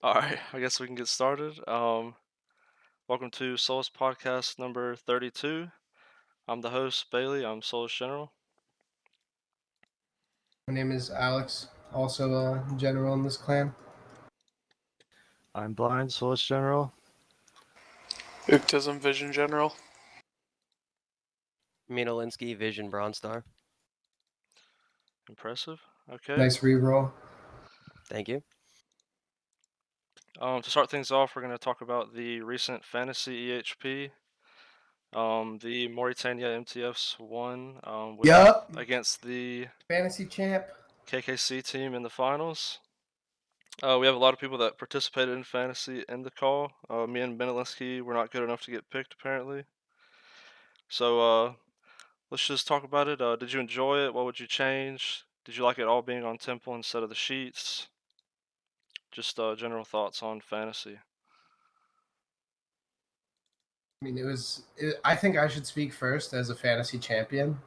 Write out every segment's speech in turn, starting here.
All right, I guess we can get started. Welcome to Solace Podcast number 32. I'm the host, Bailey. I'm Solace General. My name is Alex, also a general in this clan. I'm Blind, Solace General. Uktism Vision General. Minolinsky, Vision, Bronze Star. Impressive. Okay. Nice reroll. Thank you. To start things off, we're going to talk about the recent fantasy EHP. The Mauritania MTFs won against the Fantasy champ. KKC team in the finals. We have a lot of people that participated in fantasy in the call. Me and Benelinsky were not good enough to get picked, apparently. So, let's just talk about it. Did you enjoy it? What would you change? Did you like it all being on Temple instead of the sheets? Just general thoughts on fantasy. I mean, I think I should speak first as a fantasy champion.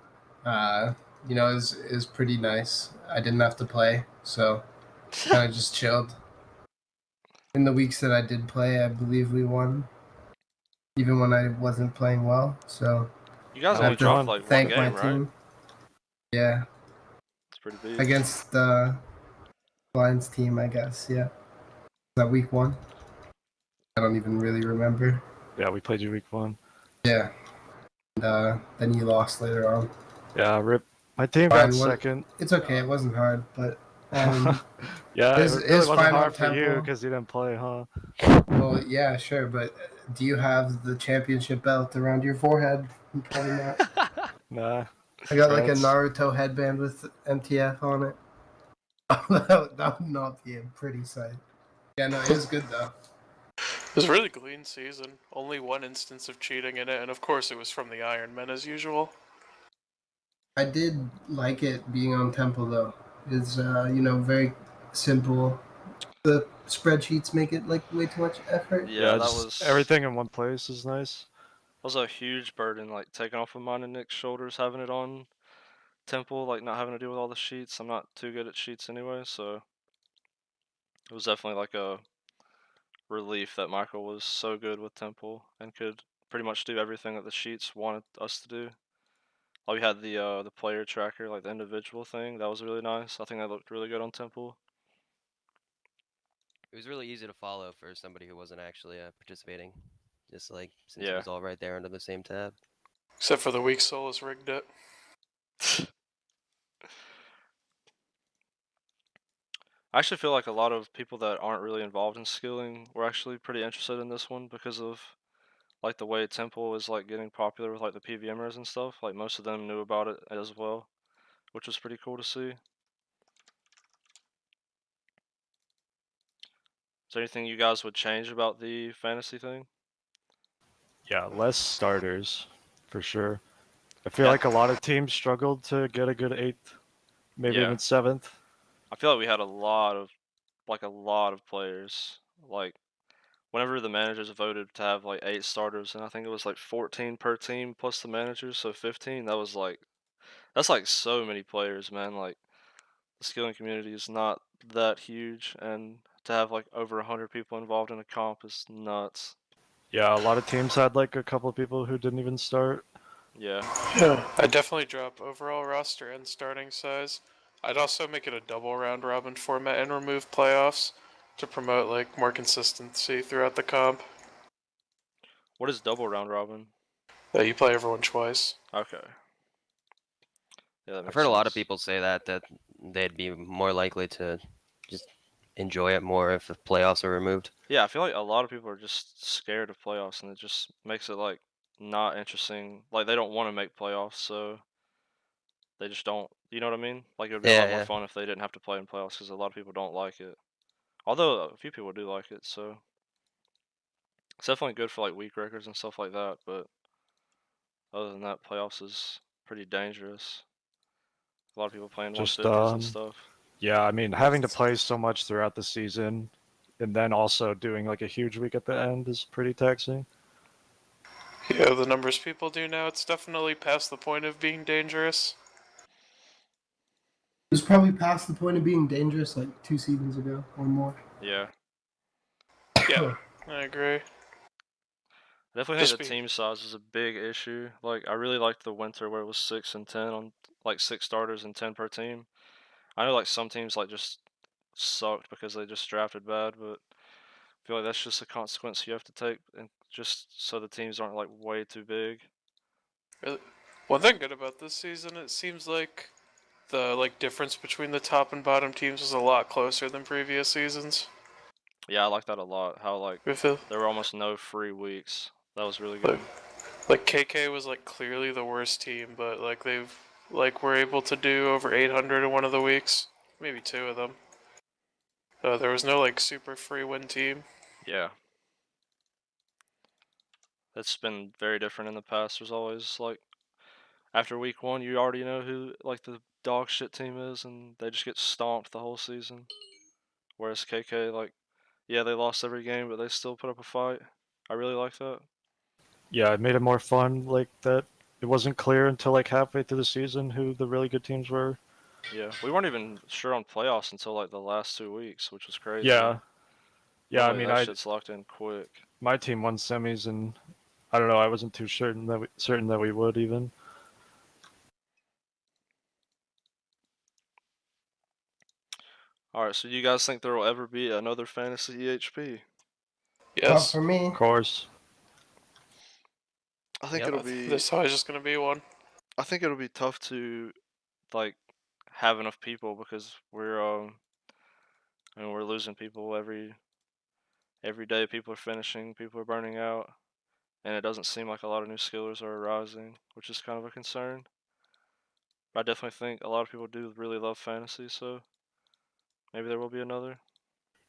It was pretty nice. I didn't have to play, so kind of just chilled. In the weeks that I did play, I believe we won, even when I wasn't playing well. So You guys I only have to dropped like one thank game, my right? team. Yeah, It's pretty big. against the Lions team, I guess. Yeah, is that week 1? I don't even really remember. Yeah, we played you week 1. Yeah. And then you lost later on. Yeah, rip. My team Fine, got second. It's okay. It wasn't hard, but yeah, It's- it really it's wasn't fine on hard for you Temple. because you didn't play, huh? well, yeah, sure. But do you have the championship belt around your forehead? Probably not. Nah. I got like a Congrats. Naruto headband with MTF on it. that would not be a pretty sight. Yeah, no, it was good though. It was a really clean season. Only one instance of cheating in it, and of course it was from the Iron Men as usual. I did like it being on Temple though. It's very simple. The spreadsheets make it like way too much effort. Yeah, that just was everything in one place is nice. was a huge burden, like taking off of mine and Nick's shoulders, having it on Temple, like not having to deal with all the sheets. I'm not too good at sheets anyway, so it was definitely like a relief that Michael was so good with Temple and could pretty much do everything that the sheets wanted us to do. Like we had the player tracker, like the individual thing. That was really nice. I think that looked really good on Temple. It was really easy to follow for somebody who wasn't actually participating. Just like since Yeah. it was all right there under the same tab. Except for the week Solus rigged it. I actually feel like a lot of people that aren't really involved in skilling were actually pretty interested in this one because of like the way Temple is like getting popular with like the PVMers and stuff. Like most of them knew about it as well, which was pretty cool to see. Is there anything you guys would change about the fantasy thing? Yeah, less starters, for sure. I feel Yeah. like a lot of teams struggled to get a good 8th, maybe Yeah. even 7th. I feel like we had a lot of players. Like whenever the managers voted to have like 8 starters, and I think it was like 14 per team plus the managers, so 15. That's like so many players, man. Like the skilling community is not that huge, and to have like over 100 people involved in a comp is nuts. Yeah, a lot of teams had like a couple of people who didn't even start. Yeah. Yeah, I'd definitely drop overall roster and starting size. I'd also make it a double round robin format and remove playoffs to promote like more consistency throughout the comp. What is double round robin? You play everyone twice. Okay. Yeah, that I've makes heard a lot of sense. people say that they'd be more likely to just enjoy it more if the playoffs are removed. Yeah, I feel like a lot of people are just scared of playoffs, and it just makes it like not interesting. Like they don't want to make playoffs, so they just don't. You know what I mean? Like it would be a lot more Yeah. fun if they didn't have to play in playoffs because a lot of people don't like it. Although a few people do like it, so it's definitely good for like week records and stuff like that. But other than that, playoffs is pretty dangerous. A lot of people playing Just 150s and stuff. Yeah, I mean, having to play so much throughout the season and then also doing like a huge week at the end is pretty taxing. Yeah, the numbers people do now, it's definitely past the point of being dangerous. It was probably past the point of being dangerous like 2 seasons ago or more. Yeah. Yeah, I agree. I definitely Just think the be- team size is a big issue. Like, I really liked the winter where it was 6 and 10 on like 6 starters and 10 per team. I know like some teams like just sucked because they just drafted bad, but I feel like that's just a consequence you have to take, and just so the teams aren't like way too big. One thing good about this season, it seems like the difference between the top and bottom teams is a lot closer than previous seasons. Yeah, I like that a lot. How like With it, there were almost no free weeks. That was really like, good. like KK was like clearly the worst team, but like they've were able to do over 800 in one of the weeks, maybe 2 of them. There was no like super free win team. Yeah. That's been very different in the past. There's always like after week 1 you already know who like the dog shit team is, and they just get stomped the whole season. Whereas KK, like, yeah, they lost every game, but they still put up a fight. I really like that. Yeah, it made it more fun. Like that, it wasn't clear until like halfway through the season who the really good teams were. Yeah, we weren't even sure on playoffs until like the last 2 weeks, which was crazy. Yeah, yeah. I Normally mean, that shit's locked in quick. my team won semis, and I don't know. I wasn't too certain that we would even. All right, so you guys think there will ever be another fantasy EHP? Not Yes, for me. Of course. I think Yep. it'll be. there's always just gonna be one. I think it'll be tough to like have enough people because I mean, we're losing people every day. People are finishing, people are burning out, and it doesn't seem like a lot of new skillers are arising, which is kind of a concern. But I definitely think a lot of people do really love fantasy, so maybe there will be another.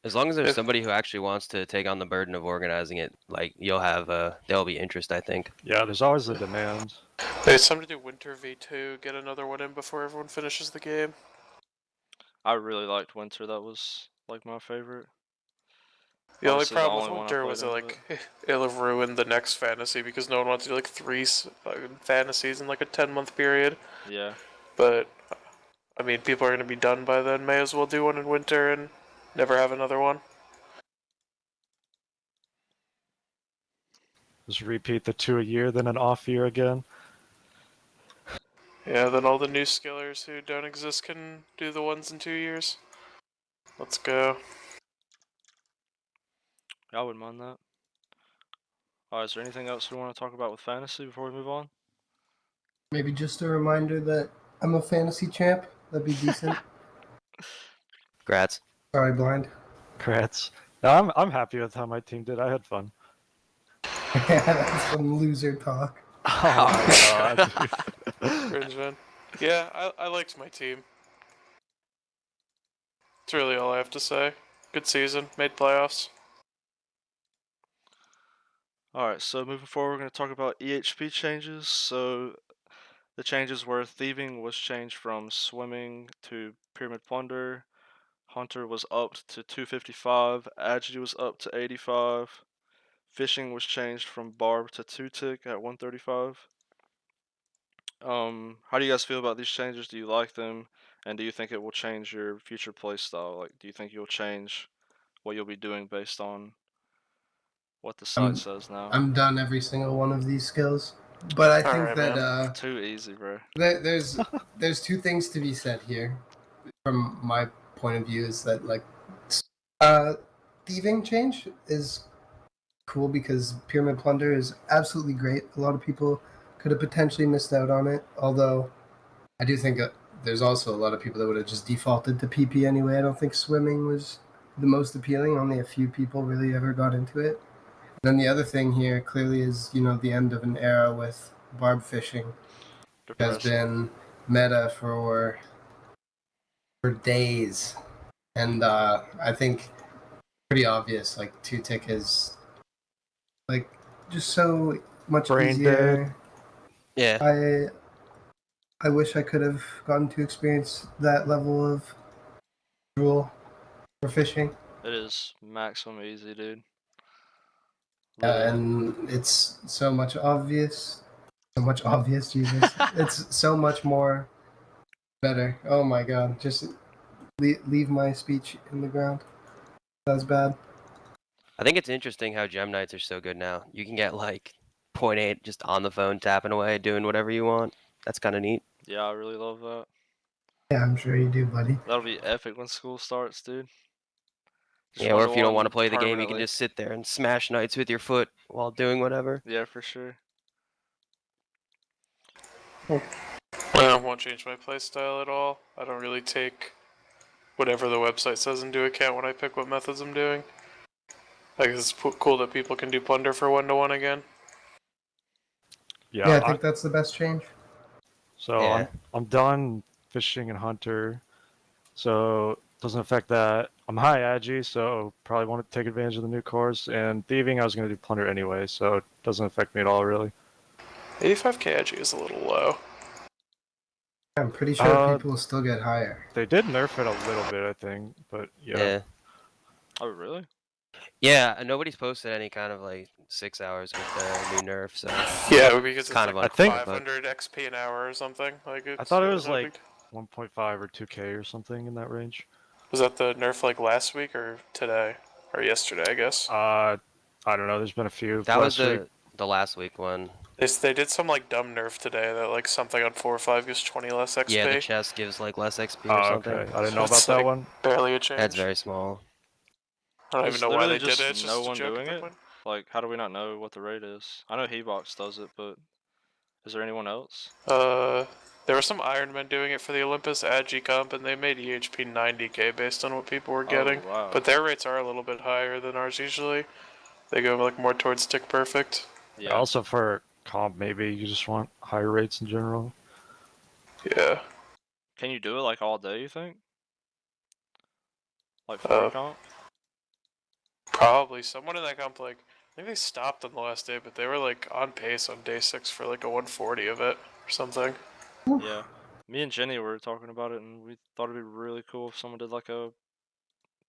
As long as there's If- somebody who actually wants to take on the burden of organizing it, like there'll be interest, I think. Yeah, there's always a demand. There's something to do Winter V2, get another one in before everyone finishes the game. I really liked Winter. That was like my favorite. The only Obviously, the problem with only one I Winter played was in, it'll have ruined the next fantasy because no one wants to do like 3 fantasies in like a 10-month period. Yeah, But I mean, people are gonna be done by then. May as well do one in winter and never have another one. Just repeat the 2 a year, then an off year again. Yeah, then all the new skillers who don't exist can do the ones in 2 years. Let's go. I wouldn't mind that. Alright, is there anything else we want to talk about with fantasy before we move on? Maybe just a reminder that I'm a fantasy champ. That'd be decent. Grats. Sorry, blind. Congrats. No, I'm happy with how my team did. I had fun. Yeah, that's some loser talk. Oh my god, dude. Cringe, man. Yeah, I liked my team. That's really all I have to say. Good season, made playoffs. Alright, so moving forward, we're going to talk about EHP changes. So, the changes were thieving was changed from swimming to pyramid plunder. Hunter was upped to 255. Agility was up to 85. Fishing was changed from barb to 2-tick at 135. How do you guys feel about these changes? Do you like them? And do you think it will change your future play style? Like, do you think you'll change what you'll be doing based on what the site says now? I'm done every single one of these skills. But I think Alright, that man. Too easy, bro. there's 2 things to be said here. From my point of view, is that like thieving change is cool because pyramid plunder is absolutely great. A lot of people could have potentially missed out on it. Although I do think there's also a lot of people that would have just defaulted to PP anyway. I don't think swimming was the most appealing. Only a few people really ever got into it. Then the other thing here clearly is, the end of an era with barb fishing. It has Depressing. been meta for days, and I think pretty obvious. Like 2-tick is like just so much Brain easier. Yeah. I wish I could have gotten to experience that level of rule for fishing. It is maximum easy, dude. And it's so much obvious. So much obvious, Jesus. It's so much more better. Oh my god. Just leave my speech in the ground. That was bad. I think it's interesting how Gem Knights are so good now. You can get like 0.8 just on the phone, tapping away, doing whatever you want. That's kind of neat. Yeah, I really love that. Yeah, I'm sure you do, buddy. That'll be epic when school starts, dude. Just Yeah, or if you don't 1-to-1 want to play the game, you can permanently. just sit there and smash knights with your foot while doing whatever. Yeah, for sure. I won't change my playstyle at all. I don't really take whatever the website says into account when I pick what methods I'm doing. Like, it's cool that people can do plunder for 1-to-1 again. Yeah, I think that's the best change. So Yeah. I'm done fishing and hunter, so it doesn't affect that. I'm high agi, so probably want to take advantage of the new course. And thieving, I was going to do plunder anyway, so it doesn't affect me at all, really. 85k agi is a little low. I'm pretty sure people will still get higher. They did nerf it a little bit, I think, but yeah. Oh, really? Yeah, and nobody's posted any kind of like 6 hours with the new nerf, so Yeah, because it's kind of like I think- 500 XP an hour or something. Like, I thought it really was not like big. 1.5 or 2k or something in that range. Was that the nerf like last week or today or yesterday? I guess I don't know. There's been a few. that was last week. the last week one. they did some like dumb nerf today that like something on 4 or 5 gives 20 less XP. Yeah, the chest gives like less XP or Oh, something. okay. I didn't know It's about that like- one. Barely a change. That's very small. I don't There's even know why they literally did it. It's just just no a one joke doing at that it? point. Like, how do we not know what the rate is? I know Hebox does it, but is there anyone else? There were some Ironmen doing it for the Olympus Agi comp, and they made EHP 90k based on what people were getting. Oh, wow. But their rates are a little bit higher than ours usually. They go like more towards tick perfect. Yeah. Also for comp, maybe you just want higher rates in general. Yeah. Can you do it like all day, you think? Like free comp? Probably someone in that comp like I think they stopped on the last day, but they were like on pace on day 6 for like a 140 of it or something. Yeah. Me and Jenny were talking about it, and we thought it'd be really cool if someone did like a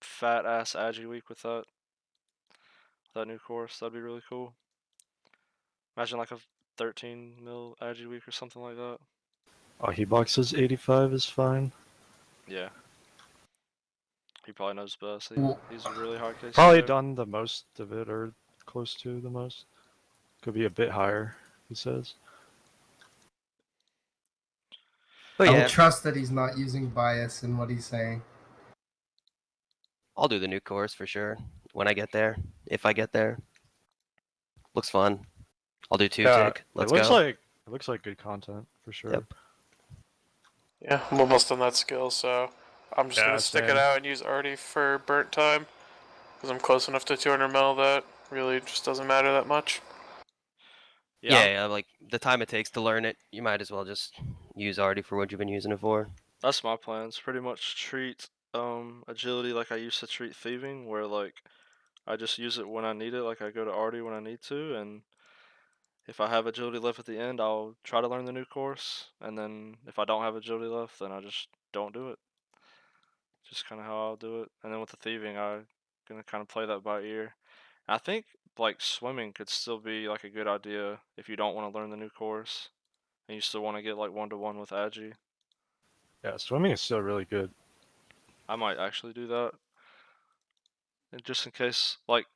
fat ass Agi week with that new course. That'd be really cool. Imagine like a 13 mil Agi week or something like that. Oh, he boxes 85 is fine. Yeah. He probably knows best. Well- He's a really high case. Probably player. done the most of it, or close to the most. Could be a bit higher, he says. But I yeah, will trust that he's not using bias in what he's saying. I'll do the new course for sure when I get there. If I get there, looks fun. I'll do 2 tick. Let's it looks go. like it looks like good content for sure. Yep. Yeah, I'm almost on that skill, so I'm just Yeah, gonna stick it same. out and use Artie for burnt time because I'm close enough to 200 mil that really just doesn't matter that much. Yeah, like the time it takes to learn it, you might as well just use Artie for what you've been using it for. That's my plans. Pretty much treat agility like I used to treat thieving, where like I just use it when I need it. Like I go to Artie when I need to, and if I have agility left at the end, I'll try to learn the new course. And then if I don't have agility left, then I just don't do it. Just kind of how I'll do it. And then with the thieving, I'm gonna kind of play that by ear. I think like swimming could still be like a good idea if you don't want to learn the new course and you still want to get like 1-to-1 with Agi. Yeah, swimming is still really good. I might actually do that. And just in case, like,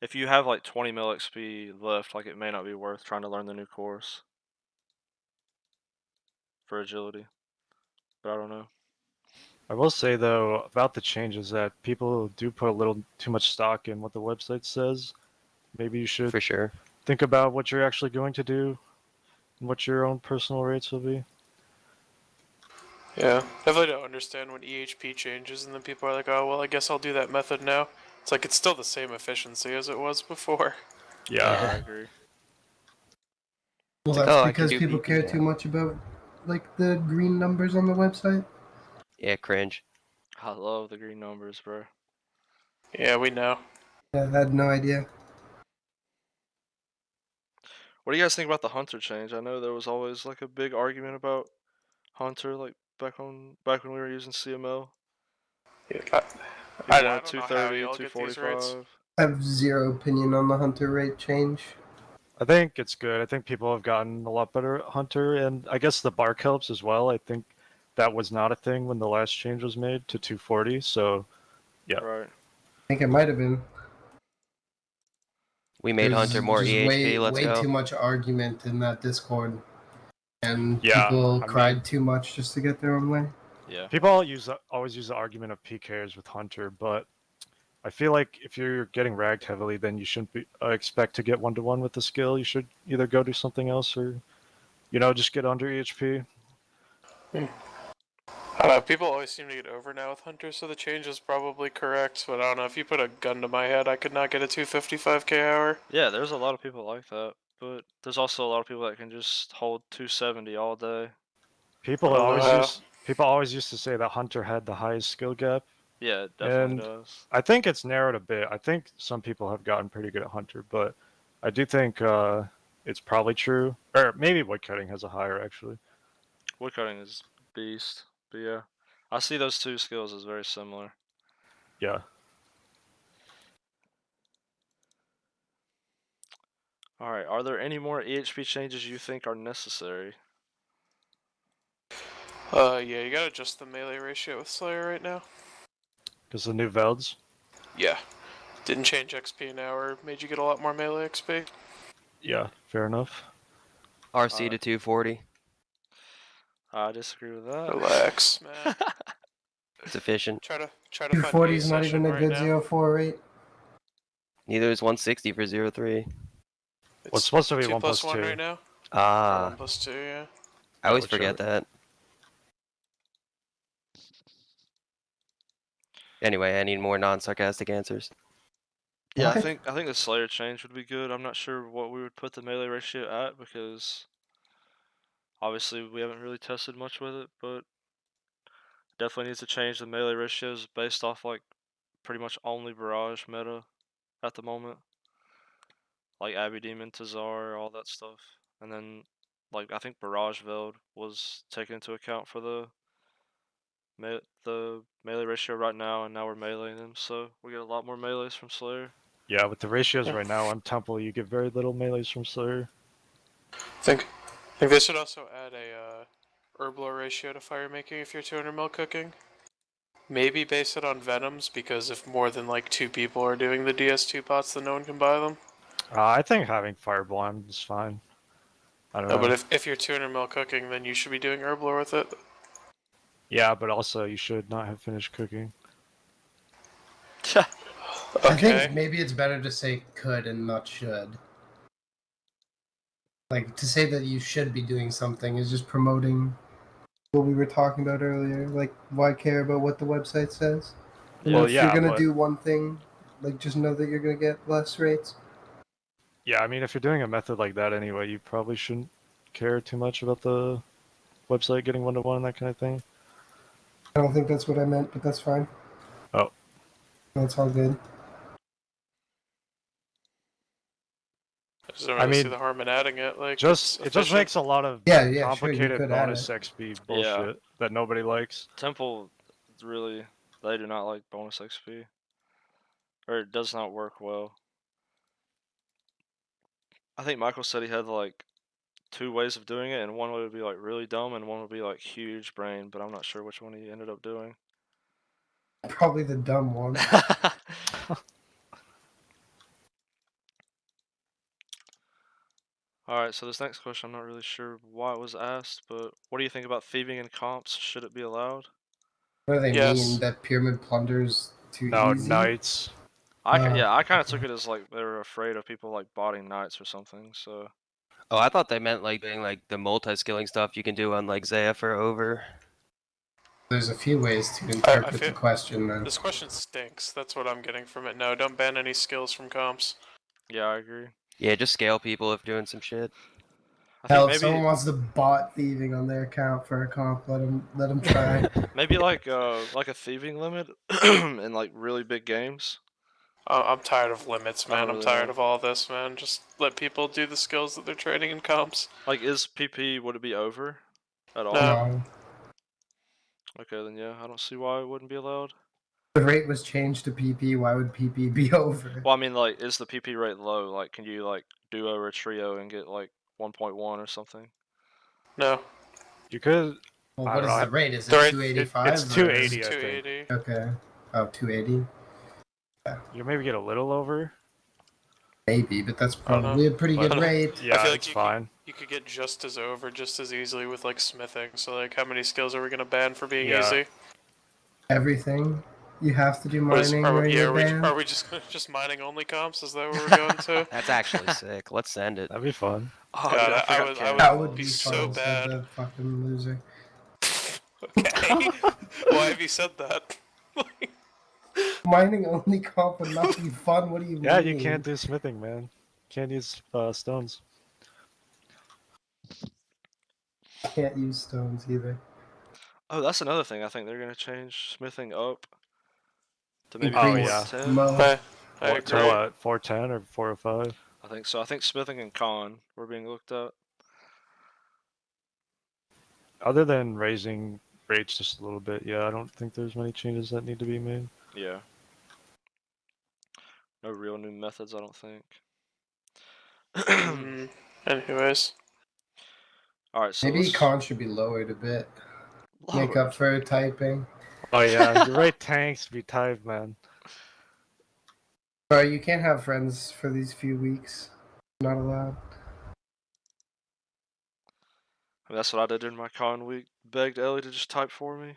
if you have like 20 mil XP left, like it may not be worth trying to learn the new course for agility. But I don't know. I will say though about the changes that people do put a little too much stock in what the website says. Maybe you should For sure. think about what you're actually going to do and what your own personal rates will be. Yeah, definitely don't understand when EHP changes and then people are like, oh, well, I guess I'll do that method now. It's like it's still the same efficiency as it was before. Yeah, I agree. Well, It's like, that's oh, I can because do people PP care now. too much about like the green numbers on the website. Yeah, cringe. I love the green numbers, bro. Yeah, we know. Yeah, I had no idea. What do you guys think about the Hunter change? I know there was always like a big argument about Hunter, like back when we were using CML. Yeah, People I wanted don't know how 230, y'all get these rates. 245. I have zero opinion on the hunter rate change. I think it's good. I think people have gotten a lot better at Hunter, and I guess the bark helps as well. I think that was not a thing when the last change was made to 240. So, yeah. Right. I think it might have been. We made Hunter more just EHP. Let's way go. too much argument in that Discord, and Yeah, people I cried mean- too much just to get their own way. Yeah. People always use the argument of PKers with Hunter, but I feel like if you're getting ragged heavily, then you shouldn't be expect to get 1-to-1 with the skill. You should either go do something else or, just get under EHP. I don't know, people always seem to get over now with Hunter, so the change is probably correct, but I don't know, if you put a gun to my head, I could not get a 255k hour. Yeah, there's a lot of people like that, but there's also a lot of people that can just hold 270 all day. People I don't know how. always used to say that Hunter had the highest skill gap. Yeah, it definitely And does. I think it's narrowed a bit. I think some people have gotten pretty good at Hunter, but I do think it's probably true. Or maybe woodcutting has a higher, actually. Woodcutting is beast, but yeah. I see those two skills as very similar. Yeah. Alright, are there any more EHP changes you think are necessary? Yeah, you gotta adjust the melee ratio with Slayer right now. Because the new Velds? Yeah. Didn't change XP an hour, made you get a lot more melee XP. Yeah, fair enough. RC to 240. I disagree with that. Relax, man. It's efficient. Try to find 240 a is not session even a right good now. 0.4 rate. Neither is 160 for 0-3. Well, it's supposed to be 2 1 plus plus 1 2. right now? Or Ah, 1 plus 2, yeah. I always whichever. forget that. Anyway, I need more non-sarcastic answers. Yeah, I What? think the Slayer change would be good. I'm not sure what we would put the melee ratio at because obviously we haven't really tested much with it, but definitely needs to change the melee ratios based off like pretty much only barrage meta at the moment. Like Abbey Demon, Tazar, all that stuff. And then like I think Barrage Veld was taken into account for the melee ratio right now, and now we're meleeing them, so we get a lot more melees from Slayer. Yeah, with the ratios right now on Temple, you get very little melees from Slayer. think they should also add a Herblar ratio to fire making if you're 200 mil cooking. Maybe base it on Venoms, because if more than like 2 people are doing the DS2 pots, then no one can buy them. I think having Fireblind is fine. I don't No, know. but if you're 200 mil cooking, then you should be doing Herblar with it. Yeah, but also you should not have finished cooking. I Okay. think maybe it's better to say could and not should. Like, to say that you should be doing something is just promoting what we were talking about earlier. Like, why care about what the website says? And Well, if yeah, you're gonna but- do one thing, like, just know that you're gonna get less rates. Yeah, I mean, if you're doing a method like that anyway, you probably shouldn't care too much about the website getting 1-to-1 and that kind of thing. I don't think that's what I meant, but that's fine. Oh. That's all good. I just don't I really see mean, the harm in adding it. Like, It just efficient. makes a lot of Yeah, sure, you complicated could add bonus it. XP bullshit that nobody likes. Temple really, they do not like bonus XP, or it does not work well. I think Michael said he had like 2 ways of doing it, and one would be like really dumb, and one would be like huge brain, but I'm not sure which one he ended up doing. Probably the dumb one. Alright, so this next question, I'm not really sure why it was asked, but what do you think about thieving in comps? Should it be allowed? What do they Yes. mean? That pyramid plunder's too No, easy? knights. Yeah, I kind of okay. took it as like they were afraid of people like botting knights or something, so. Oh, I thought they meant like doing like the multi-skilling stuff you can do on like Zaya for over. There's a few ways to interpret feel- the question, then. This question stinks. That's what I'm getting from it. No, don't ban any skills from comps. Yeah, I agree. Yeah, just scale people if doing some shit. I Hell, think if someone wants to bot thieving on their account for a comp, let them try. maybe like a thieving limit in like really big games. I'm tired of limits, I man. don't I'm really tired know. of all this, man. Just let people do the skills that they're training in comps. Like, is PP, would it be over at all? No. No. Okay, then yeah, I don't see why it wouldn't be allowed. The rate was changed to PP. Why would PP be over? Well, I mean, like, is the PP rate low? Like, can you like duo or trio and get like 1.1 or something? No. You could. Well, I what don't is know. the rate? Is it The rate- 285? It's 280, It's I think. 280. Okay. Oh, 280. You maybe get a little over. Maybe, but that's I don't know. probably a pretty good But- rate. Yeah, feel like it's fine. You could get just as over just as easily with like smithing. So like, how many skills are we gonna ban for being Yeah. easy? Everything. You have to do What is- mining are, or we- yeah, you're are we banned. just mining only comps? Is that what we're going to? That's actually sick. Let's send it. That'd be fun. Oh, God, yeah, I forgot would- Cam. That would be be so fun, said bad. the fucking loser. Okay. Why have you said that? Mining only comp would not be fun. What do you Yeah, mean? you can't do smithing, man. Can't use stones. Can't use stones either. Oh, that's another thing. I think they're gonna change smithing up to maybe Oh, Increase yeah. 410. mo. I What, to agree. what? 410 or 405? I think so. I think smithing and con were being looked at. Other than raising rates just a little bit, yeah, I don't think there's many changes that need to be made. Yeah. No real new methods, I don't think. Anyways, Alright, so Maybe let's con should be lowered a bit. Make lower. up for typing. Oh yeah, the right tanks be typed, man. Sorry, you can't have friends for these few weeks. Not allowed. I mean, that's what I did during my con week. Begged Ellie to just type for me.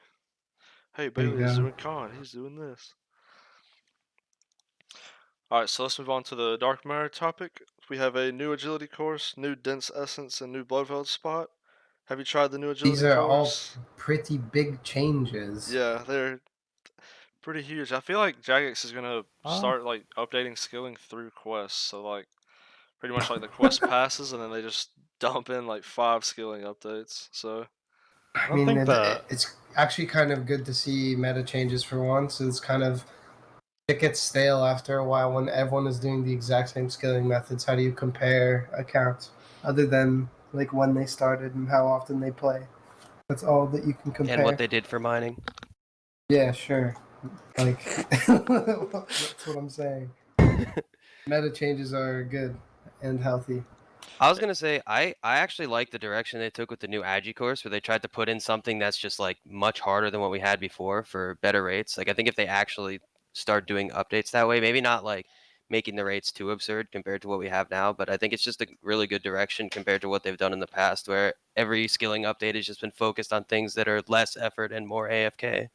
Hey, There you Bailey is go. doing con. He's doing this. Alright, so let's move on to the Darkmeyer topic. We have a new agility course, new dense essence, and new bloodveld spot. Have you tried the new agility These are all course? pretty big changes. Yeah, they're pretty huge. I feel like Jagex is gonna start like updating skilling through quests. So like pretty much like the quest passes and then they just dump in like 5 skilling updates. So I don't mean, think that- it's actually kind of good to see meta changes for once. It's kind of it gets stale after a while when everyone is doing the exact same skilling methods. How do you compare accounts other than like when they started and how often they play? That's all that you can compare. And what they did for mining. Yeah, sure. Like that's what I'm saying. Meta changes are good and healthy. I was gonna say I actually like the direction they took with the new Agi course, where they tried to put in something that's just like much harder than what we had before for better rates. Like I think if they actually start doing updates that way, maybe not like making the rates too absurd compared to what we have now, but I think it's just a really good direction compared to what they've done in the past, where every skilling update has just been focused on things that are less effort and more AFK.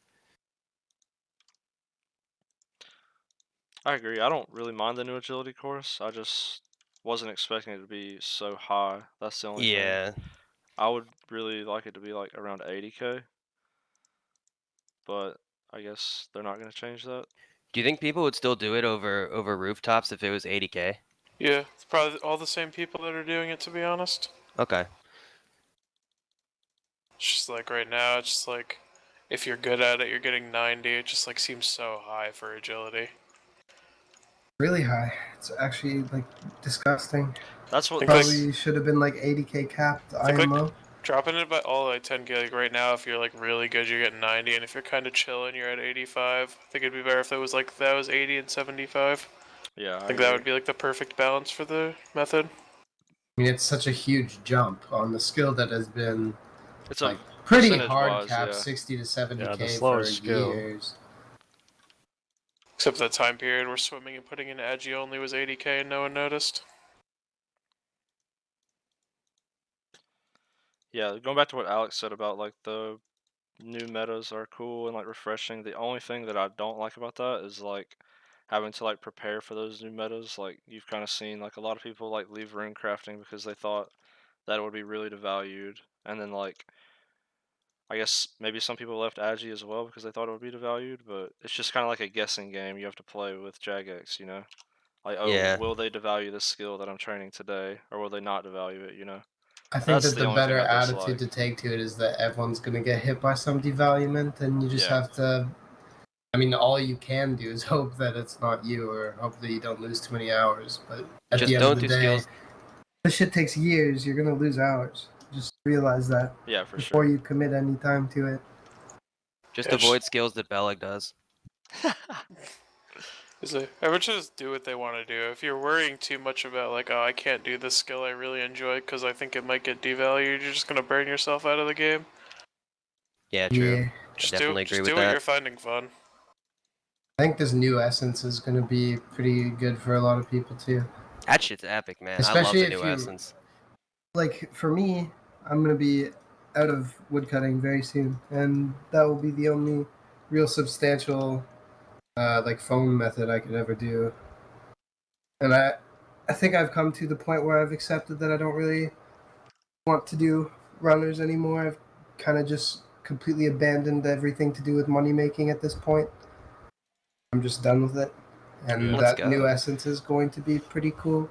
I agree. I don't really mind the new agility course. I just wasn't expecting it to be so high. That's the only thing. Yeah. I would really like it to be like around 80k. But I guess they're not gonna change that. Do you think people would still do it over rooftops if it was 80k? yeah, it's probably all the same people that are doing it. To be honest, Okay. it's just like right now, it's just like if you're good at it, you're getting 90. It just like seems so high for agility. Really high. It's actually like disgusting. That's what Think, like- Probably should have been like 80k capped Think, like- IMO. Dropping it by all like 10k. Like right now, if you're like really good, you're getting 90, and if you're kind of chilling, you're at 85. I think it'd be better if it was like that was 80 and 75. yeah. I think that would be like the perfect balance for the method. I mean, it's such a huge jump on the skill that has been It's like a pretty percentage hard wise, cap, yeah. 60 to 70k Yeah, the for slowest skill. years. Except for that time period where swimming and putting in agi only was 80k and no one noticed. Yeah, going back to what Alex said about like the new metas are cool and like refreshing. The only thing that I don't like about that is like having to like prepare for those new metas. Like you've kind of seen like a lot of people like leave rune crafting because they thought that it would be really devalued, and then like I guess maybe some people left Agi as well because they thought it would be devalued. But it's just kind of like a guessing game you have to play with Jagex, you know. Like, oh, Yeah. will they devalue this skill that I'm training today, or will they not devalue it? You know. I think That's that the the only thing better I attitude dislike. to take to it is that everyone's going to get hit by some devaluement, and you just Yeah. have to. I mean, all you can do is hope that it's not you, or hope that you don't lose too many hours. But at Just the end don't of the do day, skills. this shit takes years. You're going to lose hours. Just realize that Yeah, for before sure. you commit any time to it. Just Yeah, avoid skills that Belleg does. Everyone should just do what they want to do. If you're worrying too much about like, oh, I can't do this skill I really enjoy because I think it might get devalued, you're just gonna burn yourself out of the game. Yeah, true. Yeah. Just definitely do, agree just with do what that. you're finding fun. I think this new essence is going to be pretty good for a lot of people too. That shit's epic, man. Especially I if love the new you- Essence. Like for me, I'm gonna be out of woodcutting very soon, and that will be the only real substantial like foam method I could ever do. And I think I've come to the point where I've accepted that I don't really want to do runners anymore. I've kind of just completely abandoned everything to do with money making at this point. I'm just done with it, and Let's that new go. Essence is going to be pretty cool.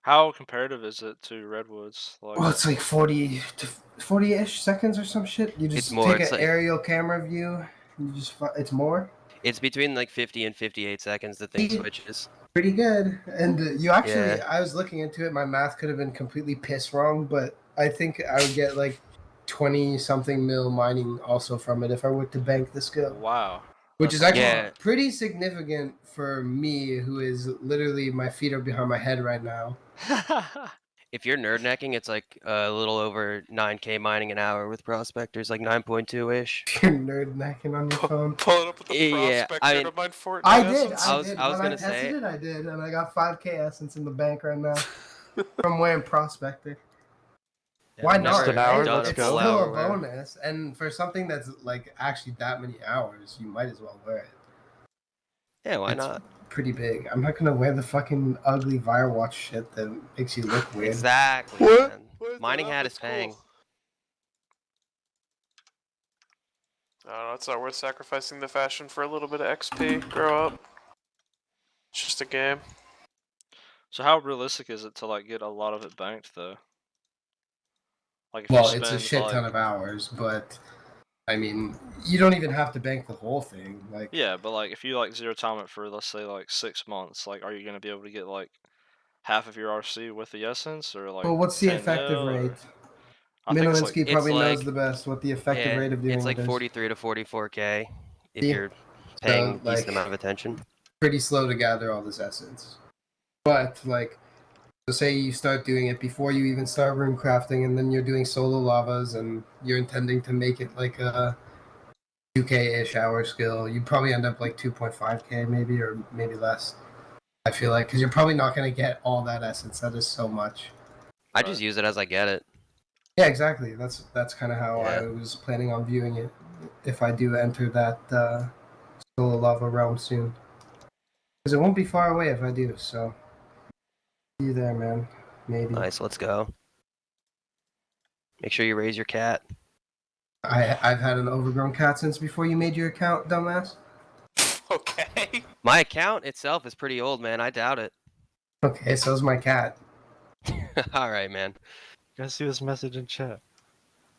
How comparative is it to Redwoods? Like, Well, it's like 40 to 40-ish seconds or some shit. You just more, take it's an like- aerial camera view. And you just it's more. It's between like 50 and 58 seconds the thing See? switches. Pretty good. And you actually, Yeah. I was looking into it. My math could have been completely piss wrong, but I think I would get like 20 something mil mining also from it if I were to bank the skill, wow. which That's is a actually Yeah. pretty significant for me, who is literally my feet are behind my head right now. lot. If you're nerd necking, it's like a little over 9k mining an hour with prospectors, like 9.2-ish. You're nerd necking on your phone. Pull it up with the Yeah, prospector I mean- to mine Fortnite I did. essence. I was When gonna I tested say- it, I did, and I got 5K essence in the bank right now from wearing Prospector. Why Never not? an hour, Right? let's It's go. still a wear. bonus, and for something that's like actually that many hours, you might as well wear it. Yeah, why It's not? pretty big. I'm not gonna wear the fucking ugly Firewatch shit that makes you look weird. Exactly, What? man. What? Mining That hat was is paying. cool. I don't know, it's not worth sacrificing the fashion for a little bit of XP. Grow up. It's just a game. So how realistic is it to like get a lot of it banked though? Like if Well, you it's a spend shit ton like, of hours, but I mean, you don't even have to bank the whole thing. Like, yeah, but like if you like zero time it for let's say like 6 months, like are you gonna be able to get like half of your RC with the essence or like? well, what's the 10 effective mil, or- rate? I think it's like Minolinsky probably It's knows like- the best what the effective Yeah, rate of doing it's like it is. 43 to 44k if See? you're paying So, decent like- amount of attention. Pretty slow to gather all this essence. But like, so say you start doing it before you even start rune crafting, and then you're doing solo lavas, and you're intending to make it like a 2k-ish hour skill. You'd probably end up like 2.5k maybe, or maybe less. I feel like because you're probably not going to get all that essence. That is so much. I Right. just use it as I get it. Yeah, exactly. That's kind of how I Yeah. was planning on viewing it. If I do enter that solo lava realm soon, because it won't be far away if I do. So, see you there, man. Maybe. Nice, let's go. Make sure you raise your cat. I've had an overgrown cat since before you made your account, dumbass. Okay. My account itself is pretty old, man. I doubt it. Okay, so's my cat. All right, man. You guys see this message in chat?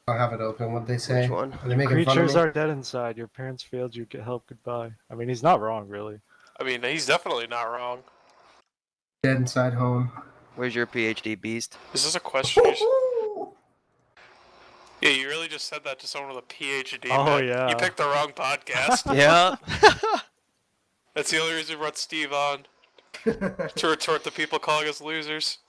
I'll have it open. What they say? Which one? Are they making fun of Creatures me? are dead inside. Your parents failed you. Get help. Goodbye. I mean, he's not wrong, really. I mean, he's definitely not wrong. Dead inside home. Where's your PhD beast? Is this a question? Yeah, you really just said that to someone with a PhD. Oh, man. yeah. You picked the wrong podcast. Yeah. That's the only reason we brought Steve on. To retort the people calling us losers.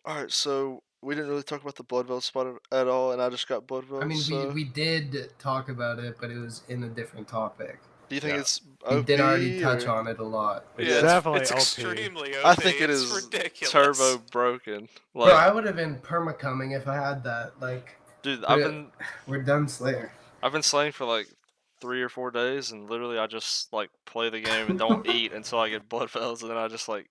Alright, so we didn't really talk about the Bloodveld spot at all, and I just got Bloodveld. I mean, so we did talk about it, but it was in a different topic. do you think yeah. it's We did already OP, touch or- on it a lot. It's Yeah, definitely it's OP. extremely OP. I think it it's is ridiculous. turbo broken. Bro, Like, I would have been perma coming if I had that. Like, dude, Yeah. we're done Slayer. I've been slaying for like 3 or 4 days, and literally I just like play the game and don't eat until I get Bloodvelds, and then I just like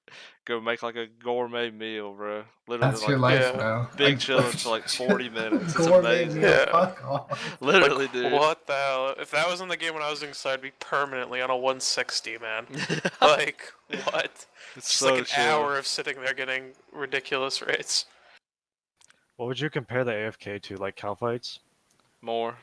go make like a gourmet meal, bro. Literally, That's like, your life yeah. now. big chilling for like 40 minutes. It's Gourmet amazing. meal, Yeah. fuck off. Literally, Like, dude. what the hell? If that was in the game when I was inside, I'd be permanently on a 160, man. Like, what? It's Just so like an chill. hour of sitting there getting ridiculous rates. What would you compare the AFK to? Like cow fights? More.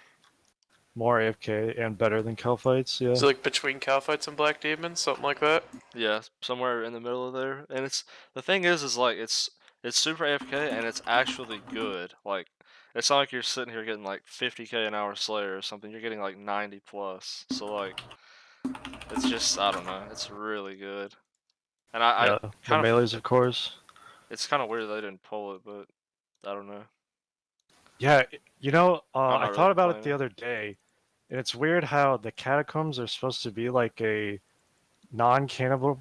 More AFK and better than cow fights? Yeah. Is it like between cow fights and black demons, something like that? Yeah, somewhere in the middle of there. And it's the thing is like it's super AFK and it's actually good. Like it's not like you're sitting here getting like 50k an hour Slayer or something. You're getting like 90 plus. So like it's just I don't know. It's really good. And I yeah. The kind of melees, of course. it's kind of weird they didn't pull it, but I don't know. Yeah, you know, I'm I not thought really about it playing the it. other day, and it's weird how the catacombs are supposed to be like a non-cannonable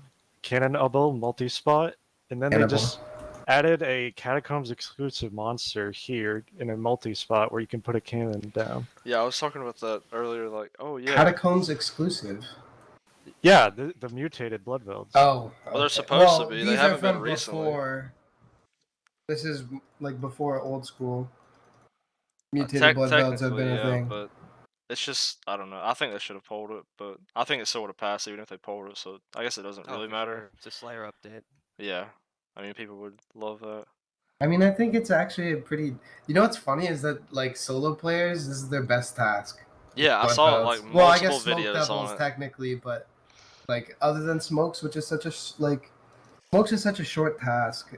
multi-spot, and then they Cannibal. just added a Catacombs exclusive monster here in a multi-spot where you can put a cannon down. Yeah, I was talking about that earlier. Like, oh yeah. Catacombs exclusive. Yeah, the mutated Bloodvelds. Oh, Well, they're okay. supposed to Well, be. They these are haven't been from recently. before. This is like before old school. Mutated Bloodvelds have Technically, been a yeah, thing. but it's just I don't know. I think they should have pulled it, but I think it still would have passed even if they pulled it. So I guess it doesn't really for matter. sure. It's a Slayer update. Yeah, I mean people would love that. I mean, I think it's actually a pretty. You know what's funny is that like solo players, this is their best task. Yeah, I saw like Well, I multiple guess smoke videos devils on it. technically, but like other than smokes, which is such a smokes is such a short task.